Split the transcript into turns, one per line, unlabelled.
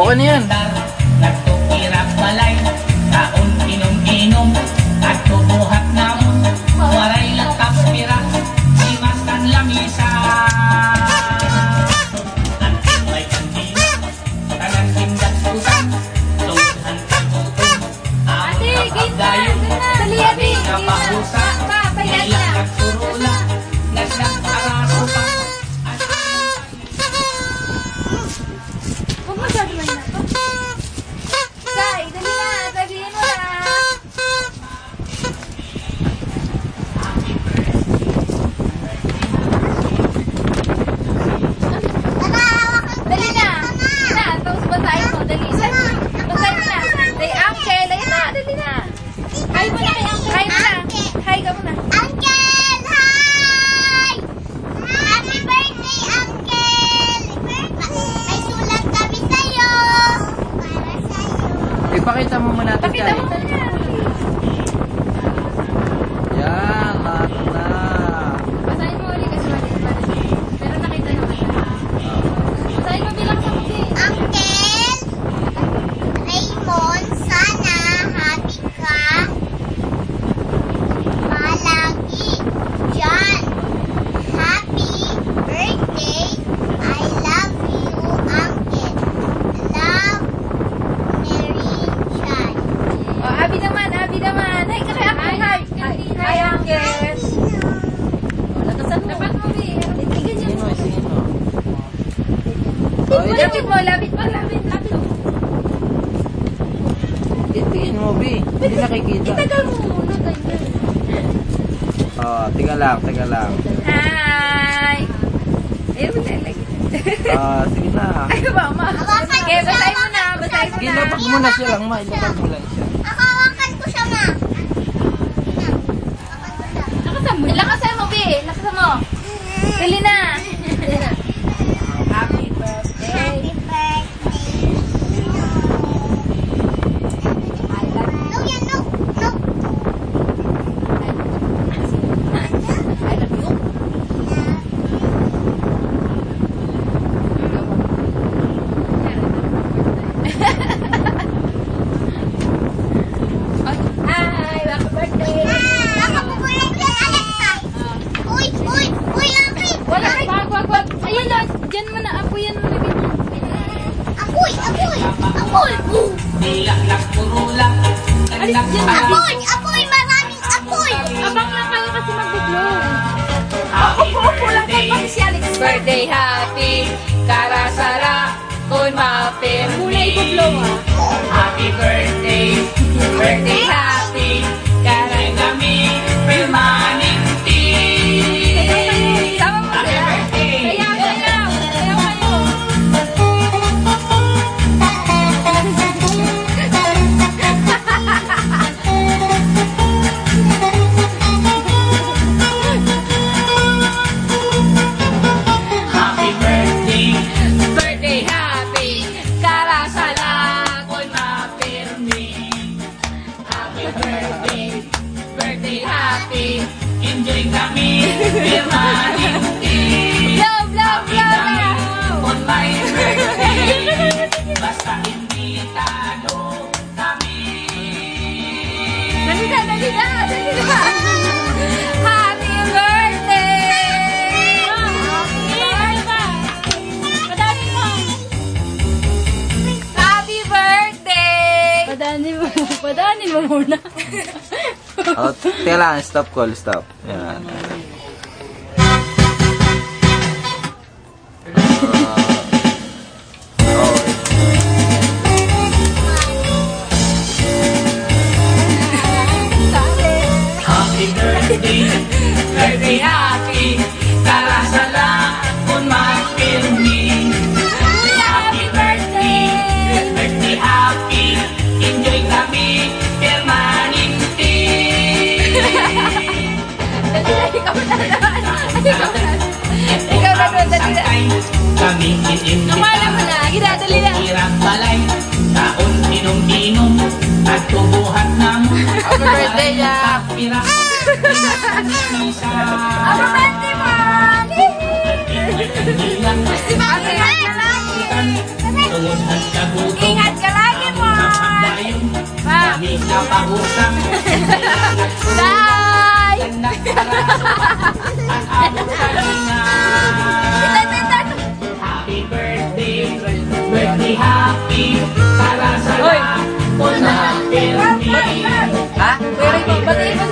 Okay na yan.
Nagtukirap balay, taon inom-inom, at tubuhat namon, waray lang kapira, si Maskan lamisa. At may kantina, tagang hindat pusan, tuhan pagutong,
Ate,
kapagayo,
dali,
kapahusa, ilang nagsurula, nagdang-araso pa.
Huwag masyado man na. Sai, dali na. Sabihin mo na. Dali na. Na, tapos basahin mo. Dali. Basahin mo na. Hey, Uncle. Ayun na. Dali na. Hi mo na. Hi mo na. Hi ka muna.
Uncle! Hi! Happy birthday, Uncle! May sulat kami sa'yo! Para sa'yo.
Ipakita mo muna ito,
Pakita
Chay.
mo na yan.
Yan, lahat na.
Basahin mo ulit kasi mali. Pero nakita naman na. Basahin mo bilang sa kasi.
Uncle! Raymond, sana happy ka palagi dyan. Happy birthday! I love you, Uncle. Love, Mary Chan.
Oh, Abby naman, Abby naman. Hi, kaya hi. Hi, Uncle. Oh, lakasan mo. Dapat mo, Bi.
Sige mo, sige mo. Oh,
Lapit mo, lapit mo, lapit.
tingin mo, Bi. Hindi nakikita.
Itagal mo muna, ganyan.
Oh, tiga lang.
Hi. Ayun mo na lagi.
Sige na.
Ay, mama. Okay, basahin mo na.
Sige, ilapag mo na siya lang, ma. Ilapag mo lang siya.
Nakawakan ko siya, ma.
Lakasan mo, Bi. Lakasan mo. Dali na. Happy birthday.
Happy birthday. No, yan, no. No.
I love you. Hi, happy birthday.
Nakapugulan ka, Alexa. Uy, Uncle.
Wala, wag. Ayun na, dyan mo na, apuyan mo na ganyan.
Apoy.
Bilang nagpurula,
Apoy, maraming apoy.
Abang lang kayo kasi mag-vlog.
Happy birthday,
Si Alex.
birthday happy, karasara, kun mapin.
Kulay ko vlog,
Happy birthday happy, karay kami, permanente.
Tama mo
Happy
sila.
birthday.
Sayaw kayo.
Happy birthday happy, karasala, kun mapirmi. Happy birthday happy, enjoy kami, permanente.
Love.
On my birthday, basta invitado kami.
Dali na. Happy birthday! Happy birthday! Padanin mo muna.
Oh, teka lang. Stop call. Stop. Yan.
Happy birthday happy, karasala, kun mapirmi. Happy birthday happy, enjoy kami, permanente.
Ikaw na doon, dali na.
Kami
Kumala mo na, ginadali na.
hirap balay, taon inom-inom, at tubuhat ng
Happy birthday, Jack!
Happy birthday, man!
Si Mami!
Happy birthday!
Tungod at kabuto kausap.
Day!
Anak ang among kalinga.
Ito.
Happy birthday, birthday happy, para sa
Hoy.
lahat po na happy.
Ha?
Pero batiin mo